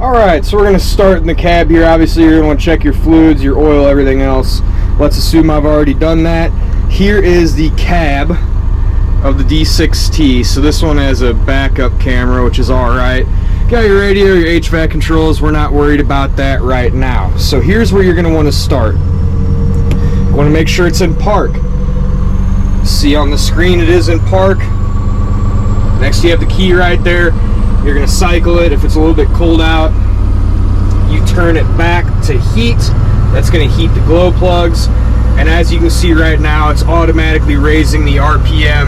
Alright, so we're going to start in the cab here. Obviously you're going to want to check your fluids, your oil, everything else. Let's assume I've already done that. Here is the cab of the D6T. So this one has a backup camera, which is alright. Got your radio, your HVAC controls. We're not worried about that right now. So here's where you're going to want to start. You want to make sure it's in park. See on the screen it is in park. Next you have the key right there. You're going to cycle it. If it's a little bit cold out, you turn it back to heat. That's going to heat the glow plugs. And as you can see right now, it's automatically raising the RPM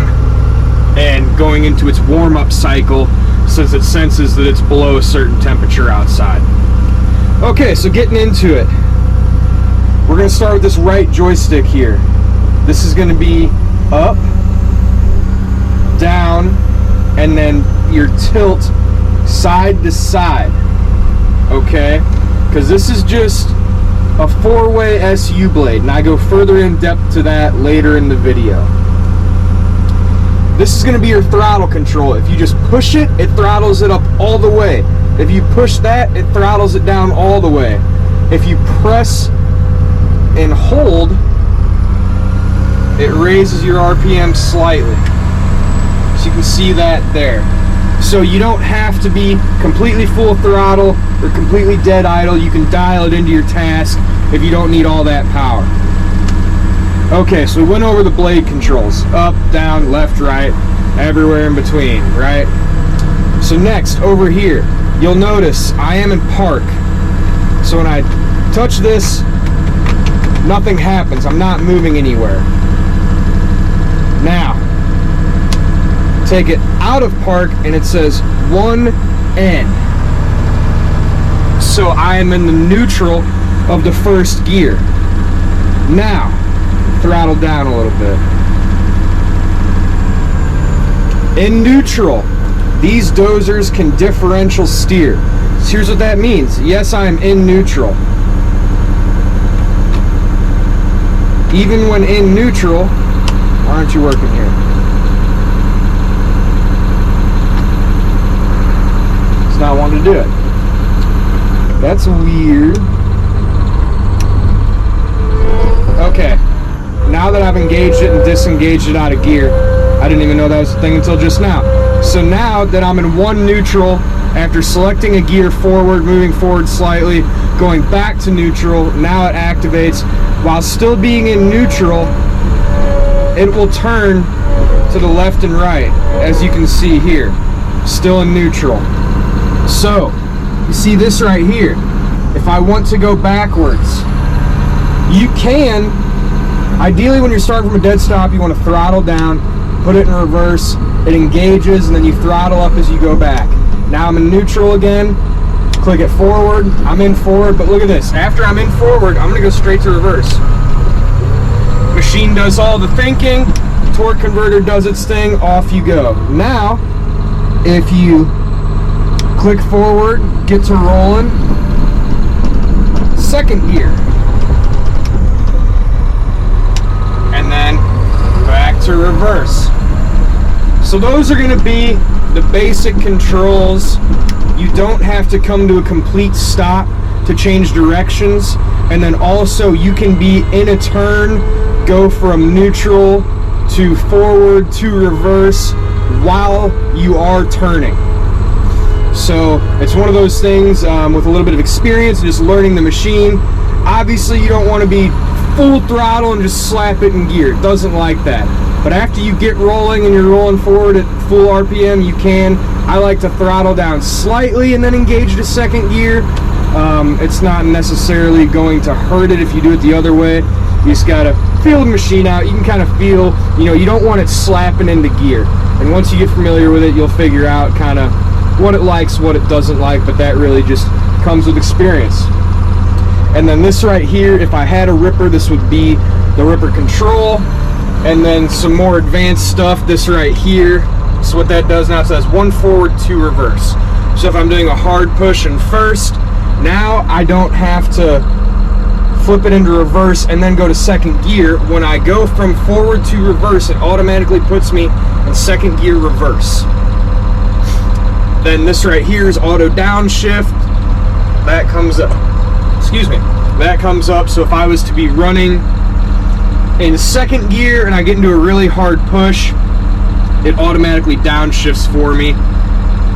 and going into its warm-up cycle since it senses that it's below a certain temperature outside. Okay, so getting into it. We're going to start with this right joystick here. This is going to be up, down, and then your tilt side to side, okay? Because this is just a 4-way SU blade, and I go further in depth to that later in the video. This is going to be your throttle control. If you just push it, it throttles it up all the way. If you push that, it throttles it down all the way. If you press and hold, it raises your RPM slightly. So you can see that there. So you don't have to be completely full throttle or completely dead idle. You can dial it into your task if you don't need all that power. Okay, so we went over the blade controls. Up, down, left, right, everywhere in between, right? So next, over here, you'll notice I am in park. So when I touch this, nothing happens. I'm not moving anywhere. Now, take it out of park and it says 1N. So I am in the neutral of the first gear. Now, throttle down a little bit. In neutral, these dozers can differential steer. So here's what that means. Yes, I am in neutral. Even when in neutral, why aren't you working here? It's not wanting to do it. That's weird. Okay. Now that I've engaged it and disengaged it out of gear, I didn't even know that was a thing until just now. So now that I'm in one neutral, after selecting a gear forward, moving forward slightly, going back to neutral, now it activates. While still being in neutral, it will turn to the left and right, as you can see here. Still in neutral. So, you see this right here. If I want to go backwards, you can. Ideally, when you're starting from a dead stop, you want to throttle down, put it in reverse, it engages, and then you throttle up as you go back. Now I'm in neutral again, click it forward, I'm in forward, but look at this. After I'm in forward, I'm going to go straight to reverse. Machine does all the thinking, torque converter does its thing, off you go. Now, if you click forward, get to rolling, second gear. And then back to reverse. So those are going to be the basic controls. You don't have to come to a complete stop to change directions. And then also you can be in a turn, go from neutral to forward to reverse while you are turning. So it's one of those things with a little bit of experience, just learning the machine. Obviously you don't want to be full throttle and just slap it in gear. It doesn't like that. But after you get rolling and you're rolling forward at full RPM, you can. I like to throttle down slightly and then engage the second gear. It's not necessarily going to hurt it if you do it the other way. You just gotta feel the machine out. You can kind of feel, you don't want it slapping into gear. And once you get familiar with it, you'll figure out kind of what it likes, what it doesn't like, but that really just comes with experience. And then this right here, if I had a ripper, this would be the ripper control. And then some more advanced stuff, this right here. So what that does now, it says 1 forward, 2 reverse. So if I'm doing a hard push in first, now I don't have to flip it into reverse and then go to second gear. When I go from forward to reverse, it automatically puts me in second gear reverse. Then this right here is auto downshift. that comes up. Excuse me. That comes up, so if I was to be running in second gear and I get into a really hard push, it automatically downshifts for me,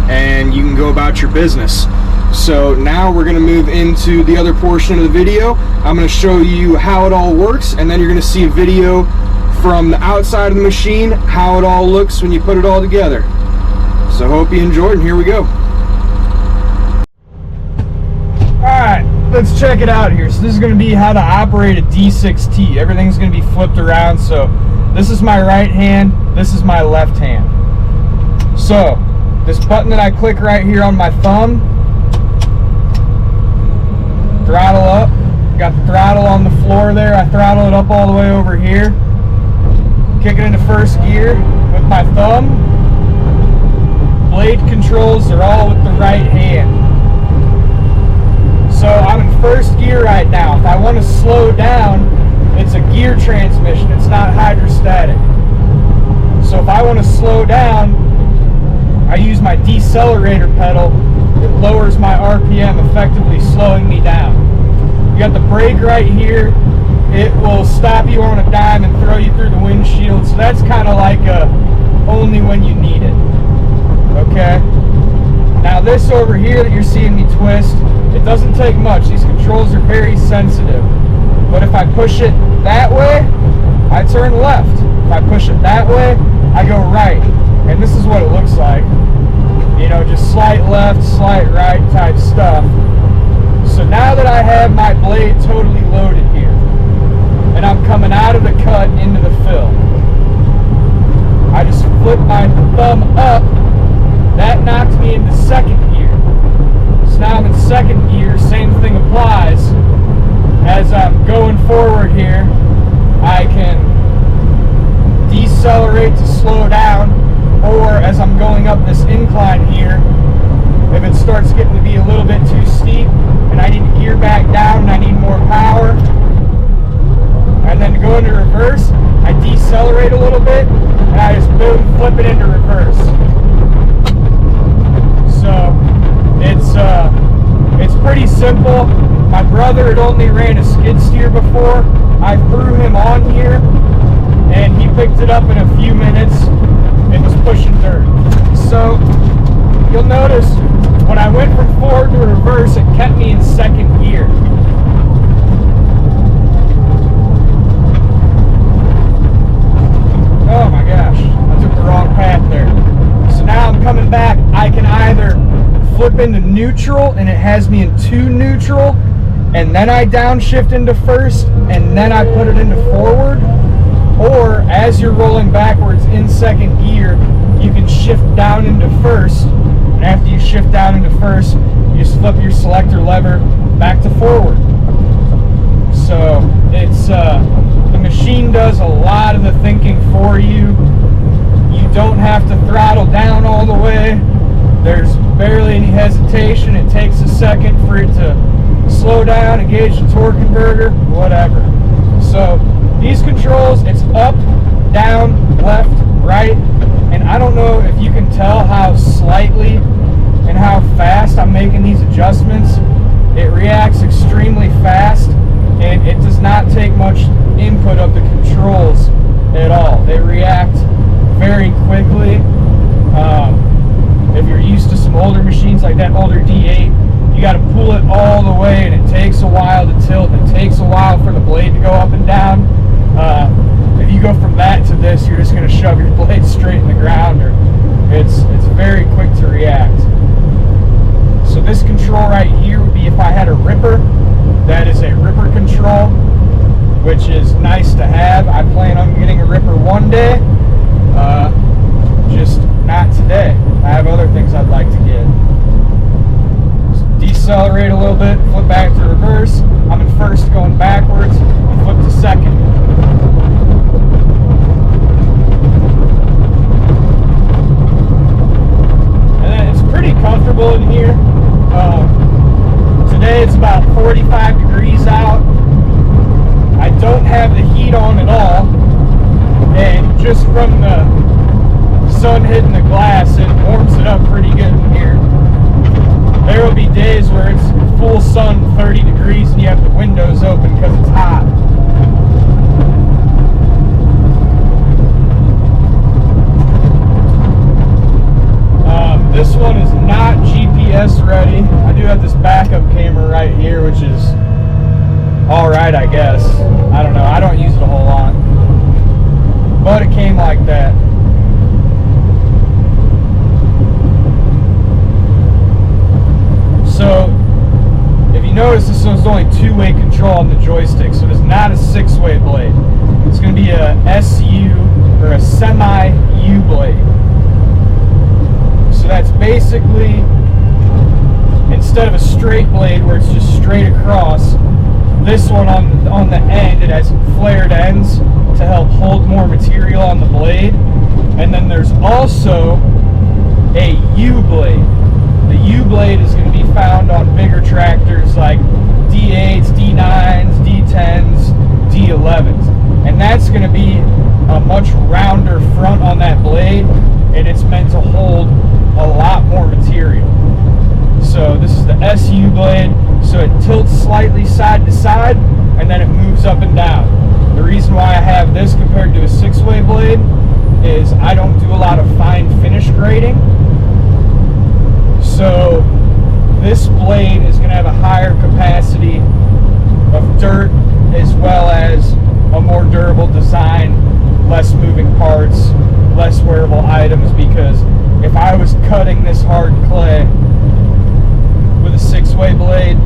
and you can go about your business. So now we're going to move into the other portion of the video. I'm going to show you how it all works, and then you're going to see a video from the outside of the machine, how it all looks when you put it all together. So hope you enjoyed, and here we go. Alright, let's check it out here. So this is going to be how to operate a D6T. Everything's going to be flipped around. So this is my right hand, this is my left hand. So this button that I click right here on my thumb, throttle up, got the throttle on the floor there. I throttle it up all the way over here, kick it into first gear with my thumb. Blade controls are all with the right hand. So I'm in first gear right now. If I want to slow down, it's a gear transmission, it's not hydrostatic. So if I want to slow down, I use my decelerator pedal. It lowers my RPM, effectively slowing me down. You got the brake right here. It will stop you on a dime and throw you through the windshield. So that's kind of like only when you need it. Okay? Now this over here that you're seeing me twist, it doesn't take much. These controls are very sensitive. But if I push it that way, I turn left. If I push it that way, I go right. And this is what it looks like. You know, just slight left, slight right type stuff. So now that I have my blade totally loaded here, and I'm coming out of the cut into the fill, I just flip my thumb up. That knocked me into second gear. So now I'm in second gear, same thing applies. As I'm going forward here, I can decelerate to slow down, or as I'm going up this incline here, if it starts getting to be a little bit too steep and I need to gear back down and I need more power, and then to go into reverse, I decelerate a little bit and I just boom, flip it into reverse. So it's pretty simple. My brother had only ran a skid steer before. I threw him on here and he picked it up in a few minutes. It was pushing dirt. So you'll notice when I went from forward to reverse, it kept me in second gear. Oh my gosh, I took the wrong path there. So now I'm coming back. I can either flip into neutral and it has me in 2 neutral, and then I downshift into first and then I put it into forward, or as you're rolling backwards in second gear, you can shift down into first, and after you shift down into first, you just flip your selector lever back to forward. So it's the machine does a lot of the thinking for you. You don't have to throttle down all the way. There's barely any hesitation. It takes a second for it to slow down, engage the torque converter, whatever. So these controls, it's up, down, left, right, and I don't know if you can tell how slightly and how fast I'm making these adjustments. It reacts extremely fast, and it does not take much input of the controls at all. They react very quickly. If you're used to some older machines like that older D8, you got to pull it all the way, and it takes a while to tilt, and it takes a while for the blade to go up and down. If you go from that to this, you're just going to shove your blade straight in the ground, or it's very quick to react. So this control right here would be if I had a ripper. That is a ripper control, which is nice to have. I plan on getting a ripper one day, just not today. I have other things I'd like to get. So decelerate a little bit, flip back to reverse. I'm in first going backwards, and flip to second. And then it's pretty comfortable in here. Today it's about 45 degrees out. I don't have the heat on at all, and just from the sun hitting the glass, it warms it up pretty good in here. There will be days where it's full sun, 30 degrees, and you have the windows open because it's hot. This one is not GPS ready. I do have this backup camera right here, which is alright, I guess. I don't know. I don't use it a whole lot. But it came like that. So, if you notice, this one's only two-way control on the joystick, so it's not a six-way blade. It's going to be a SU, or a semi-U blade. So that's basically, instead of a straight blade where it's just straight across, this one on the end, it has flared ends to help hold more material on the blade. And then there's also a U blade. The U blade is going to be found on bigger tractors like D8s, D9s, D10s, D11s. And that's going to be a much rounder front on that blade, and it's meant to hold a lot more material. So this is the SU blade, so it tilts slightly side to side, and then it moves up and down. The reason why I have this compared to a six-way blade is I don't do a lot of fine finish grading. So this blade is going to have a higher capacity of dirt, as well as a more durable design, less moving parts, less wearable items, because if I was cutting this hard clay with a six-way blade,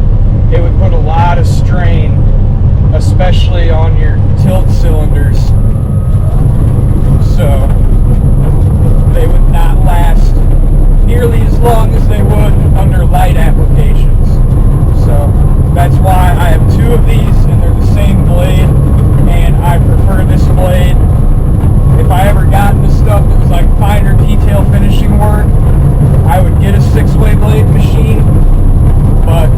it would put a lot of strain, especially on your tilt cylinders. So they would not last nearly as long as they would under light applications. So that's why I have two of these, and they're the same blade, and I prefer this blade. If I ever got into stuff that was like finer detail finishing work, I would get a six-way blade machine, but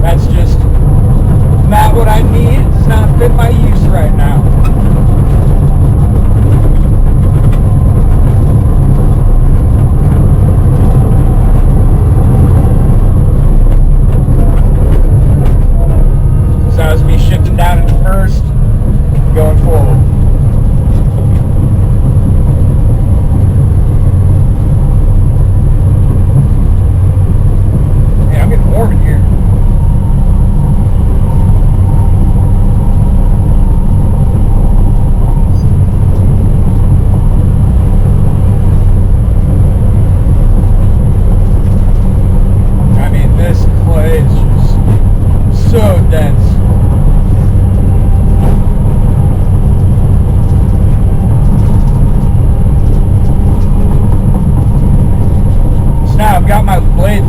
that's just not what I need. It does not fit my use right now. So that was me shifting down into first, going forward.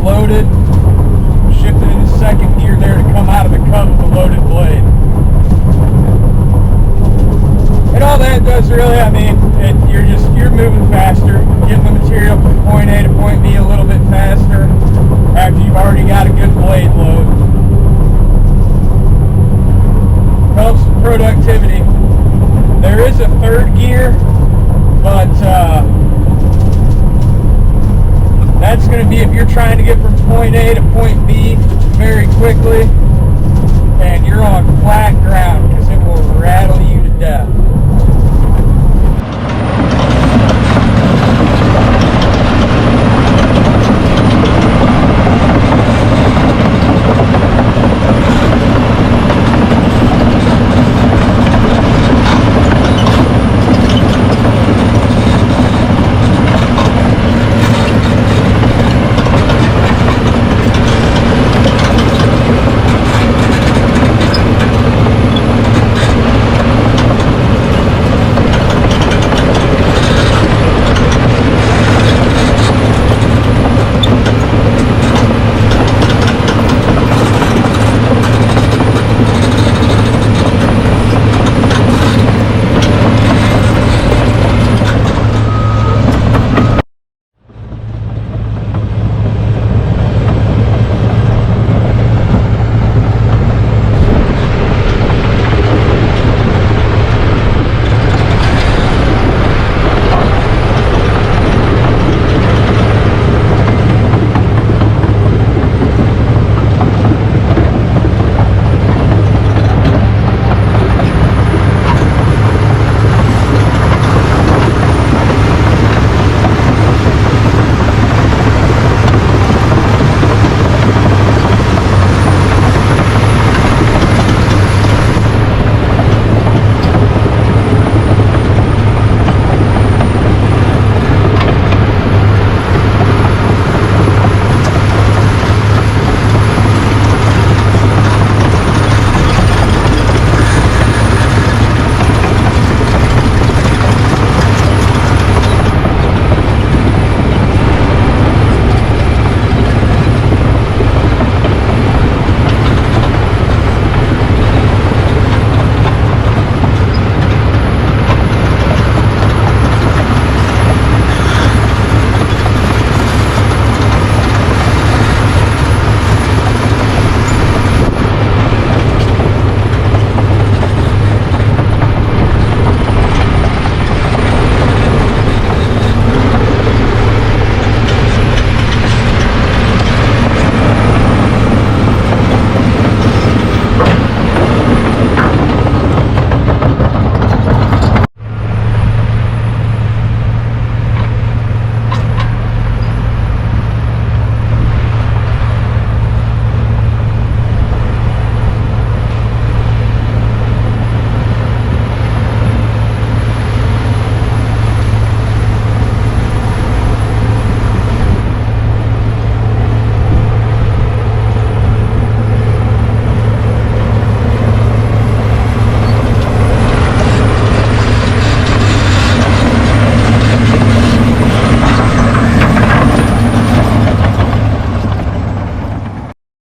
Loaded, shifted into second gear there to come out of the cut with the loaded blade. And all that does really, I mean, you're moving faster, getting the material from point A to point B a little bit faster after you've already got a good blade load. Helps with productivity. There is a third gear, but that's going to be if you're trying to get from point A to point B very quickly, and you're on flat ground, because it will rattle